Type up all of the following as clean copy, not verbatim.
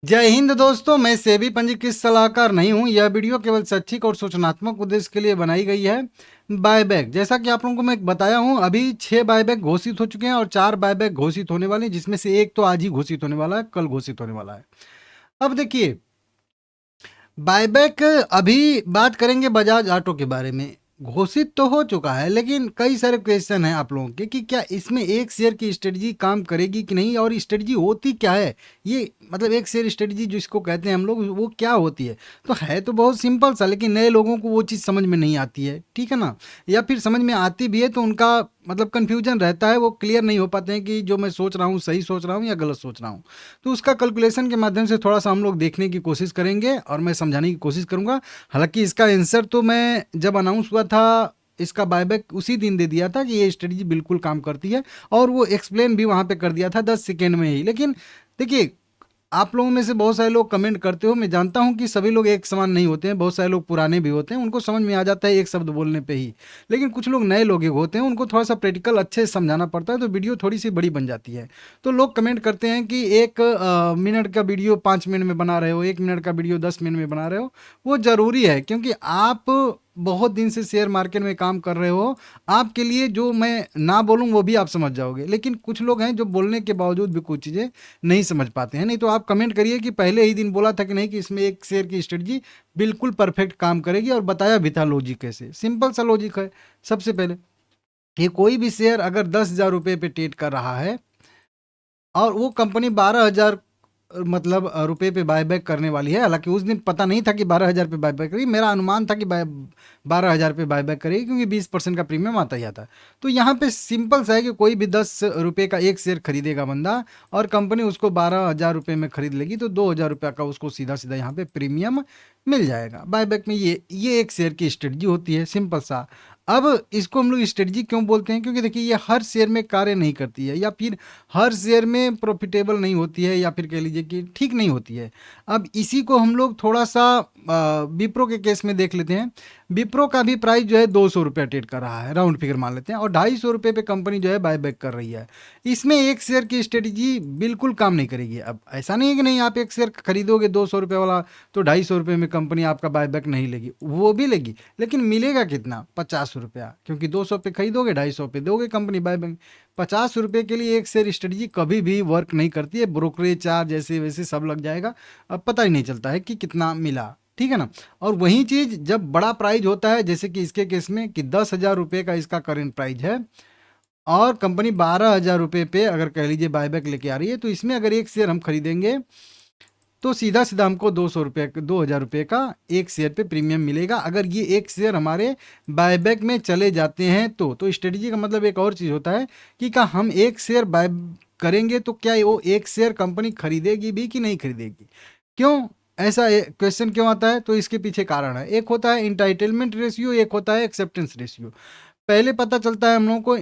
जय हिंद दोस्तों, मैं सेबी पंजीकृत सलाहकार नहीं हूं। यह वीडियो केवल शैक्षिक और सूचनात्मक उद्देश्य के लिए बनाई गई है। बायबैक, जैसा कि आप लोगों को मैं बताया हूं, अभी 6 बायबैक घोषित हो चुके हैं और 4 बायबैक घोषित होने वाले हैं, जिसमें से एक तो आज ही घोषित होने वाला है, कल घोषित होने वाला है। अब देखिए, बायबैक, अभी बात करेंगे बजाज ऑटो के बारे में। घोषित तो हो चुका है, लेकिन कई सारे क्वेश्चन हैं आप लोगों के कि क्या इसमें एक शेयर की स्ट्रेटजी काम करेगी कि नहीं, और स्ट्रेटजी होती क्या है। ये मतलब एक शेयर स्ट्रेटजी जिसको कहते हैं हम लोग, वो क्या होती है। तो है तो बहुत सिंपल सा, लेकिन नए लोगों को वो चीज़ समझ में नहीं आती है, ठीक है ना। या फिर समझ में आती भी है तो उनका मतलब कन्फ्यूजन रहता है, वो क्लियर नहीं हो पाते हैं कि जो मैं सोच रहा हूँ सही सोच रहा हूँ या गलत सोच रहा हूँ। तो उसका कैलकुलेशन के माध्यम से थोड़ा सा हम लोग देखने की कोशिश करेंगे और मैं समझाने की कोशिश करूँगा। हालांकि इसका आंसर तो मैं जब अनाउंस हुआ था इसका बायबैक उसी दिन दे दिया था कि ये स्ट्रेटजी बिल्कुल काम करती है, और वो एक्सप्लेन भी वहाँ पे कर दिया था 10 सेकेंड में ही। लेकिन देखिए, आप लोगों में से बहुत सारे लोग कमेंट करते हो, मैं जानता हूँ कि सभी लोग एक समान नहीं होते हैं, बहुत सारे लोग पुराने भी होते हैं, उनको समझ में आ जाता है एक शब्द बोलने पे ही। लेकिन कुछ लोग नए लोग होते हैं, उनको थोड़ा सा प्रैक्टिकल अच्छे से समझाना पड़ता है, तो वीडियो थोड़ी सी बड़ी बन जाती है। तो लोग कमेंट करते हैं कि 1 मिनट का वीडियो 5 मिनट में बना रहे हो, 1 मिनट का वीडियो 10 मिनट में बना रहे हो। वो ज़रूरी है, क्योंकि आप बहुत दिन से शेयर मार्केट में काम कर रहे हो। आपके लिए जो मैं ना बोलूँ वो भी आप समझ जाओगे, लेकिन कुछ लोग हैं जो बोलने के बावजूद भी कुछ चीज़ें नहीं समझ पाते हैं। नहीं तो आप कमेंट करिए कि पहले ही दिन बोला था कि नहीं, कि इसमें एक शेयर की स्ट्रेटजी बिल्कुल परफेक्ट काम करेगी, और बताया भी था लॉजिक कैसे। सिंपल सा लॉजिक है। सबसे पहले, ये कोई भी शेयर अगर 10,000 रुपये पे ट्रेड कर रहा है और वो कंपनी 12,000 मतलब रुपए पे बायबैक करने वाली है। हालांकि उस दिन पता नहीं था कि 12,000 पे बायबैक करेगी, मेरा अनुमान था कि 12,000 पे बायबैक करेगी, क्योंकि 20% का प्रीमियम आता ही आता है। तो यहाँ पे सिंपल सा है कि कोई भी 10 रुपये का एक शेयर खरीदेगा बंदा, और कंपनी उसको 12,000 रुपये में खरीद लेगी, तो 2,000 रुपया का उसको सीधा सीधा यहाँ पे प्रीमियम मिल जाएगा बायबैक में। ये एक शेयर की स्ट्रेटजी होती है, सिंपल सा। अब इसको हम लोग स्ट्रेटजी क्यों बोलते हैं, क्योंकि देखिए, ये हर शेयर में कार्य नहीं करती है, या फिर हर शेयर में प्रॉफिटेबल नहीं होती है, या फिर कह लीजिए कि ठीक नहीं होती है। अब इसी को हम लोग थोड़ा सा विप्रो के केस में देख लेते हैं। विप्रो का भी प्राइस जो है 200 रुपया ट्रेड कर रहा है, राउंड फिगर मान लेते हैं, और 250 रुपये पे कंपनी जो है बायबैक कर रही है। इसमें एक शेयर की स्ट्रेटजी बिल्कुल काम नहीं करेगी। अब ऐसा नहीं है कि नहीं, आप एक शेयर खरीदोगे 200 रुपये वाला, तो 250 रुपये में कंपनी आपका बायबैक नहीं लेगी, वो भी लेगी, लेकिन मिलेगा कितना, 50 रुपया, क्योंकि 200 पे खरीदोगे, 250 पे दोगे कंपनी बायबैक। 50 रुपये के लिए एक शेयर स्ट्रेटजी कभी भी वर्क नहीं करती है। ब्रोकरेज चार्ज जैसे वैसे सब लग जाएगा, अब पता ही नहीं चलता है कि कितना मिला, ठीक है ना। और वही चीज़ जब बड़ा प्राइज होता है, जैसे कि इसके केस में कि 10,000 रुपये का इसका करेंट प्राइस है, और कंपनी 12,000 रुपये पे अगर कह लीजिए बायबैक लेके आ रही है, तो इसमें अगर एक शेयर हम खरीदेंगे तो सीधा सीधा हमको 200 रुपये, 2,000 रुपये का एक शेयर पे प्रीमियम मिलेगा, अगर ये एक शेयर हमारे बायबैक में चले जाते हैं तो स्ट्रेटजी का मतलब एक और चीज़ होता है कि क्या हम एक शेयर बाय करेंगे तो क्या वो एक शेयर कंपनी खरीदेगी भी कि नहीं खरीदेगी। क्यों ऐसा क्वेश्चन क्यों आता है, तो इसके पीछे कारण है। एक होता है इंटाइटलमेंट रेशियो, एक होता है एक्सेप्टेंस रेशियो। पहले पता चलता है हम लोगों को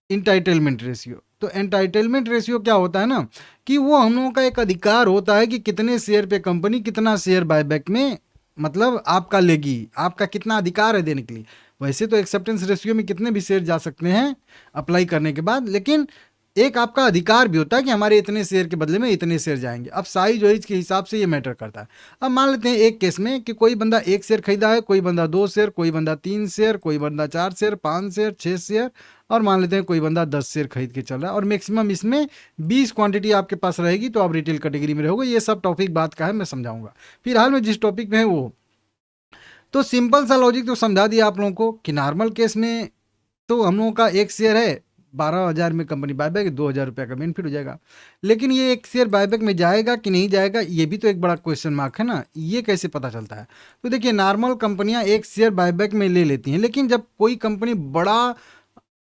इंटाइटलमेंट रेशियो। तो एंटाइटलमेंट रेशियो क्या होता है ना, कि वो हम लोगों का एक अधिकार होता है कि कितने शेयर पे कंपनी कितना शेयर बायबैक में मतलब आपका लेगी, आपका कितना अधिकार है देने के लिए। वैसे तो एक्सेप्टेंस रेशियो में कितने भी शेयर जा सकते हैं अप्लाई करने के बाद, लेकिन एक आपका अधिकार भी होता है कि हमारे इतने शेयर के बदले में इतने शेयर जाएंगे। अब साइज वाइज के हिसाब से ये मैटर करता है। अब मान लेते हैं एक केस में कि कोई बंदा एक शेयर खरीदा है, कोई बंदा 2 शेयर, कोई बंदा 3 शेयर, कोई बंदा 4 शेयर, 5 शेयर, 6 शेयर, और मान लेते हैं कोई बंदा 10 शेयर खरीद के चल रहा है, और मैक्सिमम इसमें 20 क्वांटिटी आपके पास रहेगी, तो आप रिटेल कैटेगरी में रहोगे। ये सब टॉपिक बात का है, मैं समझाऊंगा। फिलहाल में जिस टॉपिक में है वो, तो सिंपल सा लॉजिक तो समझा दिया आप लोगों को कि नॉर्मल केस में तो हम लोगों का एक शेयर है, 12,000 में कंपनी बायबैक, 2,000 रुपया का बेनिफिट हो जाएगा। लेकिन ये एक शेयर बायबैक में जाएगा कि नहीं जाएगा, ये भी तो एक बड़ा क्वेश्चन मार्क है ना। ये कैसे पता चलता है, तो देखिए, नॉर्मल कंपनियां एक शेयर बायबैक में ले लेती हैं, लेकिन जब कोई कंपनी बड़ा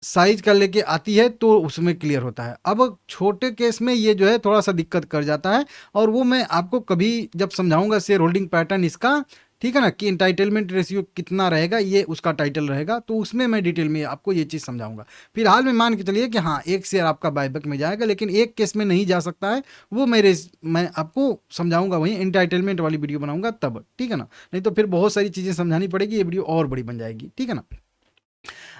साइज का लेके आती है तो उसमें क्लियर होता है। अब छोटे केस में ये जो है थोड़ा सा दिक्कत कर जाता है, और वो मैं आपको कभी जब समझाऊंगा शेयर होल्डिंग पैटर्न इसका, ठीक है ना, कि इंटाइटलमेंट रेशियो कितना रहेगा, ये उसका टाइटल रहेगा, तो उसमें मैं डिटेल में आपको ये चीज़ समझाऊंगा। फिलहाल में मान के चलिए कि हाँ, एक शेयर आपका बायबैक में जाएगा, लेकिन एक केस में नहीं जा सकता है, वो मैं आपको समझाऊंगा, वहीं इंटाइटलमेंट वाली वीडियो बनाऊंगा तब, ठीक है ना। नहीं तो फिर बहुत सारी चीज़ें समझानी पड़ेगी, ये वीडियो और बड़ी बन जाएगी, ठीक है ना।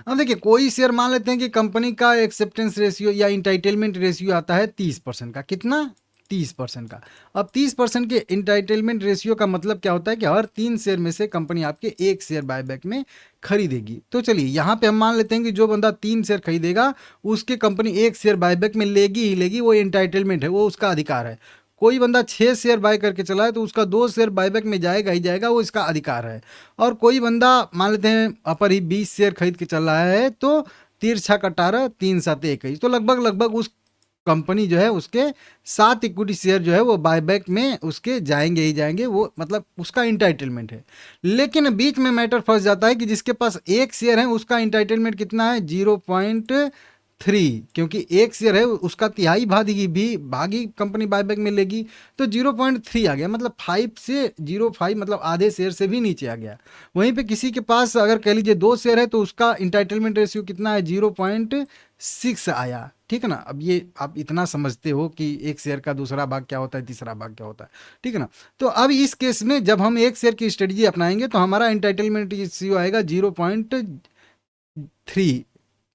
अब देखिए, कोई शेयर मान लेते हैं कि कंपनी का एक्सेप्टेंस रेशियो या इंटाइटलमेंट रेशियो आता है 30% का, कितना, 30% का। अब 30% के इंटाइटलमेंट रेशियो का मतलब क्या होता है कि हर 3 शेयर में से कंपनी आपके 1 शेयर बायबैक में खरीदेगी। तो चलिए यहाँ पे हम मान लेते हैं कि जो बंदा 3 शेयर खरीदेगा उसके कंपनी 1 शेयर बायबैक में लेगी ही लेगी, वो इंटाइटलमेंट है, वो उसका अधिकार है। कोई बंदा 6 शेयर बाय करके चला है तो उसका 2 शेयर बायबैक में जाएगा ही जाएगा, वो इसका अधिकार है। और कोई बंदा मान लेते हैं अपर ही 20 शेयर खरीद के चल रहा है तो तिरछा कटारा 3 7 21, तो लगभग लगभग उस कंपनी जो है उसके 7 इक्विटी शेयर जो है वो बायबैक में उसके जाएंगे ही जाएंगे, वो मतलब उसका इंटाइटलमेंट है। लेकिन बीच में मैटर फंस जाता है कि जिसके पास 1 शेयर है उसका इंटाइटलमेंट कितना है 0.3, क्योंकि 1 शेयर है उसका तिहाई भागी कंपनी बायबैक में लेगी, तो 0.3 आ गया, मतलब 5 से 0.5 मतलब आधे शेयर से भी नीचे आ गया। वहीं पे किसी के पास अगर कह लीजिए 2 शेयर है तो उसका इंटाइटलमेंट रेशियो कितना है 0.6 आया। ठीक है ना, अब ये आप इतना समझते हो कि 1 शेयर का दूसरा भाग क्या होता है, तीसरा भाग क्या होता है। ठीक है ना, तो अब इस केस में जब हम 1 शेयर की स्ट्रेटजी अपनाएंगे तो हमारा इंटाइटलमेंट रेशियो आएगा 0.3।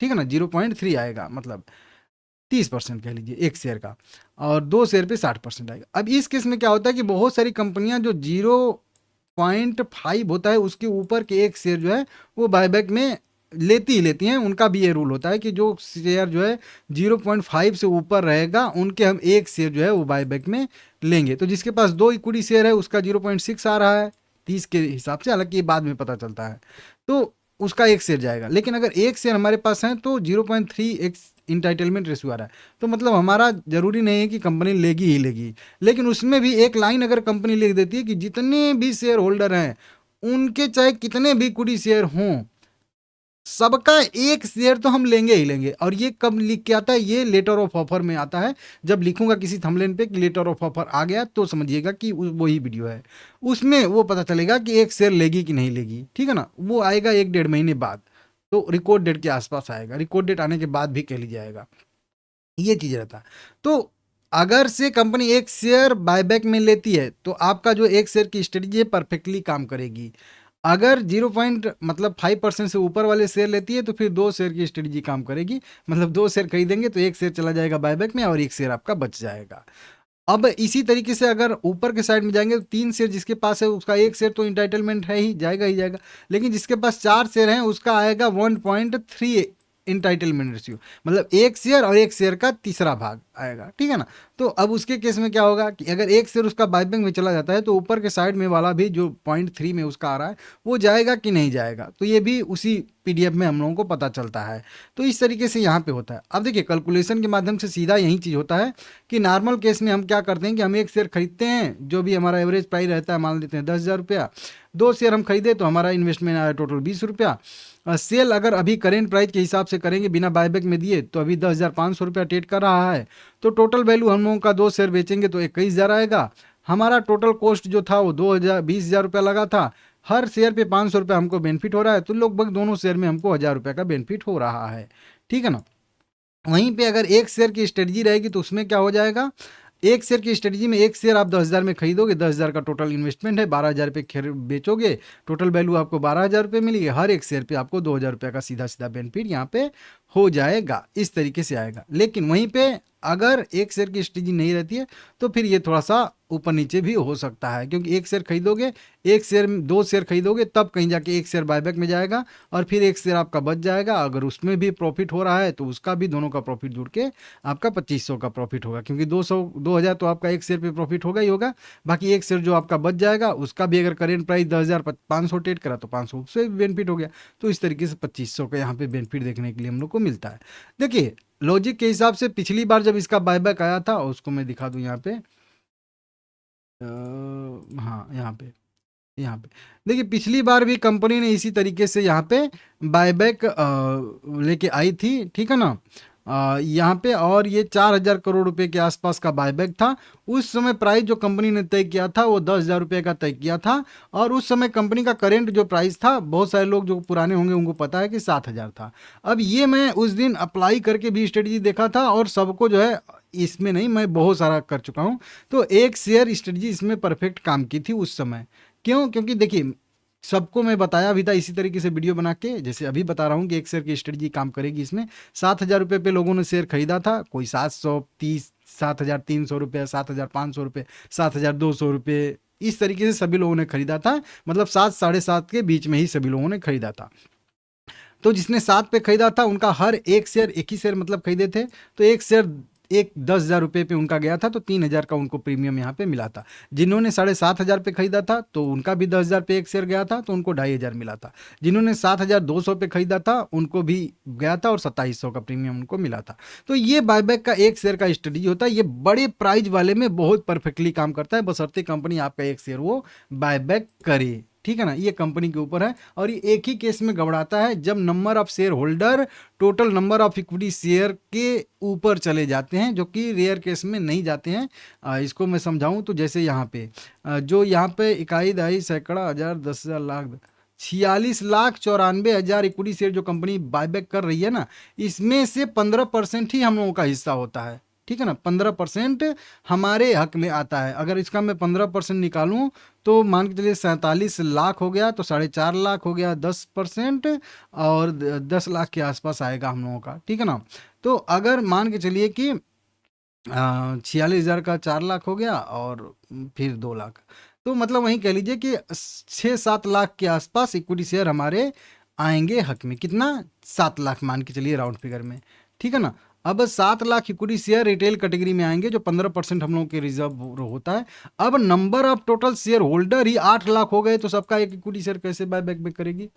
ठीक है ना, 0.3 आएगा, मतलब 30% कह लीजिए 1 शेयर का, और 2 शेयर पे 60% आएगा। अब इस केस में क्या होता है कि बहुत सारी कंपनियां जो 0.5 होता है उसके ऊपर के 1 शेयर जो है वो बायबैक में लेती ही लेती हैं। उनका भी ये रूल होता है कि जो शेयर जो है 0.5 से ऊपर रहेगा उनके हम 1 शेयर जो है वो बायबैक में लेंगे। तो जिसके पास 2 इक्विटी शेयर है उसका 0.6 आ रहा है 30 के हिसाब से, हालांकि ये बाद में पता चलता है, तो उसका 1 शेयर जाएगा। लेकिन अगर 1 शेयर हमारे पास है तो 0.3 एक इंटाइटलमेंट रेशियो आ रहा है, तो मतलब हमारा जरूरी नहीं है कि कंपनी लेगी ही लेगी। लेकिन उसमें भी एक लाइन अगर कंपनी लिख देती है कि जितने भी शेयर होल्डर हैं उनके चाहे कितने भी इक्विटी शेयर हों सबका 1 शेयर तो हम लेंगे ही लेंगे। और ये कब लिख के आता है, ये लेटर ऑफ ऑफर में आता है। जब लिखूंगा किसी थंबनेल पे कि लेटर ऑफ ऑफर आ गया तो समझिएगा कि वही वीडियो है, उसमें वो पता चलेगा कि 1 शेयर लेगी कि नहीं लेगी। ठीक है ना, वो आएगा 1 डेढ़ महीने बाद, तो रिकॉर्ड डेट के आसपास आएगा, रिकॉर्ड डेट आने के बाद भी कह लीजिए आएगा, ये चीज़ रहता है। तो अगर से कंपनी 1 शेयर बायबैक में लेती है तो आपका जो 1 शेयर की स्ट्रेटजी है परफेक्टली काम करेगी। अगर 5% से ऊपर वाले शेयर लेती है तो फिर 2 शेयर की स्ट्रेटजी काम करेगी, मतलब 2 शेयर खरीदेंगे तो 1 शेयर चला जाएगा बायबैक में और 1 शेयर आपका बच जाएगा। अब इसी तरीके से अगर ऊपर के साइड में जाएंगे तो 3 शेयर जिसके पास है उसका 1 शेयर तो इंटाइटलमेंट है ही जाएगा। लेकिन जिसके पास 4 शेयर हैं उसका आएगा 1.3 इंटाइटलमेंट रेशियो, मतलब 1 शेयर और 1 शेयर का तीसरा भाग आएगा। ठीक है ना, तो अब उसके केस में क्या होगा कि अगर 1 शेयर उसका बायबैक में चला जाता है तो ऊपर के साइड में वाला भी जो 0.3 में उसका आ रहा है वो जाएगा कि नहीं जाएगा, तो ये भी उसी पीडीएफ में हम लोगों को पता चलता है। तो इस तरीके से यहाँ पे होता है। अब देखिए कैलकुलेशन के माध्यम से सीधा यही चीज़ होता है कि नॉर्मल केस में हम क्या करते हैं कि हम 1 शेयर खरीदते हैं, जो भी हमारा एवरेज प्राइस रहता है मान लेते हैं 10,000 रुपया। 2 शेयर हम खरीदे तो हमारा इन्वेस्टमेंट आया टोटल 20 रुपया। सेल अगर अभी करेंट प्राइस के हिसाब से करेंगे बिना बायबैक में दिए तो अभी 10,500 रुपया ट्रेड कर रहा है, तो टोटल वैल्यू हम लोगों का 2 शेयर बेचेंगे तो 21,000 आएगा। हमारा टोटल कॉस्ट जो था वो 20,000 रुपया लगा था, हर शेयर पे 500 रुपया हमको बेनिफिट हो रहा है, तो लगभग दोनों शेयर में हमको 1,000 रुपये का बेनिफिट हो रहा है। ठीक है ना, वहीं पे अगर 1 शेयर की स्ट्रेटजी रहेगी तो उसमें क्या हो जाएगा, 1 शेयर की स्ट्रेटजी में 1 शेयर आप 10,000 में खरीदोगे, 10,000 का टोटल इन्वेस्टमेंट है, 12,000 रुपये बेचोगे, टोटल वैल्यू आपको 12,000 रुपये मिलेगी। हर 1 शेयर पे आपको 2,000 रुपये का सीधा सीधा बेनिफिट यहाँ पे हो जाएगा, इस तरीके से आएगा। लेकिन वहीं पे अगर 1 शेयर की स्ट्रेटजी नहीं रहती है तो फिर ये थोड़ा सा ऊपर नीचे भी हो सकता है, क्योंकि 1 शेयर खरीदोगे, 1 शेयर 2 शेयर खरीदोगे तब कहीं जाके 1 शेयर बायबैक में जाएगा और फिर 1 शेयर आपका बच जाएगा। अगर उसमें भी प्रॉफिट हो रहा है तो उसका भी दोनों का प्रॉफिट जुड़ के आपका 2,500 का प्रॉफिट होगा, क्योंकि 2,000 तो आपका 1 शेयर पे प्रॉफिट होगा ही होगा। बाकी 1 शेयर जो आपका बच जाएगा उसका भी अगर करेंट प्राइस 10,500 ट्रेड करा तो 500 से भी बेनिफिट हो गया। तो इस तरीके से 2,500 का यहाँ पे बेनिफिट देखने के लिए हम लोग को मिलता है। देखिए लॉजिक के हिसाब से पिछली बार जब इसका बायबैक आया था, उसको मैं दिखा दूं यहाँ पे, हाँ यहाँ पे देखिए पिछली बार भी कंपनी ने इसी तरीके से यहाँ पे बायबैक लेके आई थी। ठीक है ना, यहाँ पे और ये 4,000 करोड़ रुपए के आसपास का बायबैक था। उस समय प्राइस जो कंपनी ने तय किया था वो 10,000 रुपये का तय किया था, और उस समय कंपनी का करेंट जो प्राइस था, बहुत सारे लोग जो पुराने होंगे उनको पता है कि 7,000 था। अब ये मैं उस दिन अप्लाई करके भी स्ट्रेटजी देखा था और सबको जो है, इसमें नहीं मैं बहुत सारा कर चुका हूँ, तो 1 शेयर स्ट्रेटजी इसमें परफेक्ट काम की थी उस समय। क्यों? क्योंकि देखिए सबको मैं बताया भी था इसी तरीके से वीडियो बना के, जैसे अभी बता रहा हूँ कि एक शेयर की स्ट्रेटजी काम करेगी इसमें। 7,000 रुपये पे लोगों ने शेयर खरीदा था, कोई 730, 7,300 रुपये, 7,500 रुपये, 7,200 रुपये, इस तरीके से सभी लोगों ने खरीदा था। मतलब 7, 7.5 के बीच में ही सभी लोगों ने खरीदा था। तो जिसने 7 पे खरीदा था उनका हर एक शेयर, एक ही शेयर मतलब खरीदे थे, तो एक शेयर एक 10,000 रुपये पे उनका गया था, तो 3,000 का उनको प्रीमियम यहाँ पे मिला था। जिन्होंने 7,500 पे खरीदा था तो उनका भी 10,000 पे एक शेयर गया था, तो उनको 2,500 मिला था। जिन्होंने 7,200 पे खरीदा था उनको भी गया था और 2,700 का प्रीमियम उनको मिला था। तो ये बायबैक का एक शेयर का स्ट्रेटजी होता है, ये बड़े प्राइज वाले में बहुत परफेक्टली काम करता है, बशर्ते कंपनी आपका एक शेयर वो बायबैक करे। ठीक है ना, ये कंपनी के ऊपर है। और ये एक ही केस में गड़बड़ाता है जब number of share holder total number of equity share के ऊपर चले जाते हैं, जो कि रेयर केस में नहीं जाते हैं। इसको मैं समझाऊं तो जैसे यहाँ पे जो यहाँ पे इकाई दहाई सैकड़ा हज़ार 10,000 लाख 46,94,000 इक्विटी शेयर जो कंपनी बायबैक कर रही है ना, इसमें से 15% ही हम लोगों का हिस्सा होता है। ठीक है ना, 15% हमारे हक में आता है। अगर इसका मैं 15% निकालूं तो मान के चलिए 47 लाख हो गया, तो 4.5 लाख हो गया 10%, और 10 लाख के आसपास आएगा हम लोगों का। ठीक है ना, तो अगर मान के चलिए कि 46,000 का 4 लाख हो गया और फिर 2 लाख, तो मतलब वहीं कह लीजिए कि 6-7 लाख के आसपास इक्विटी शेयर हमारे आएंगे हक में। कितना? 7 लाख मान के चलिए राउंड फिगर में। ठीक है ना, अब 7 lakh equity share retail category में आएंगे, जो 15% हम लोगों के रिजर्व होता है। अब number of total shareholder ही 8 लाख हो गए, तो सबका एक इक्विटी शेयर कैसे बायबैक में करेगी?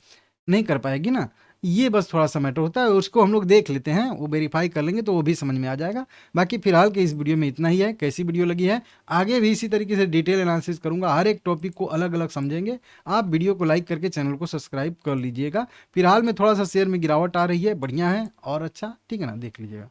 नहीं कर पाएगी ना। ये बस थोड़ा सा मैटर होता है, उसको हम लोग देख लेते हैं, वो वेरीफाई कर लेंगे तो वो भी समझ में आ जाएगा। बाकी फिलहाल के इस वीडियो में इतना ही है। कैसी वीडियो लगी है, आगे भी इसी तरीके से डिटेल एनालिसिस करूंगा, हर एक टॉपिक को अलग अलग समझेंगे। आप वीडियो को लाइक करके चैनल को सब्सक्राइब कर लीजिएगा। फिलहाल में थोड़ा सा शेयर में गिरावट आ रही है, बढ़िया है और अच्छा। ठीक है ना, देख लीजिएगा।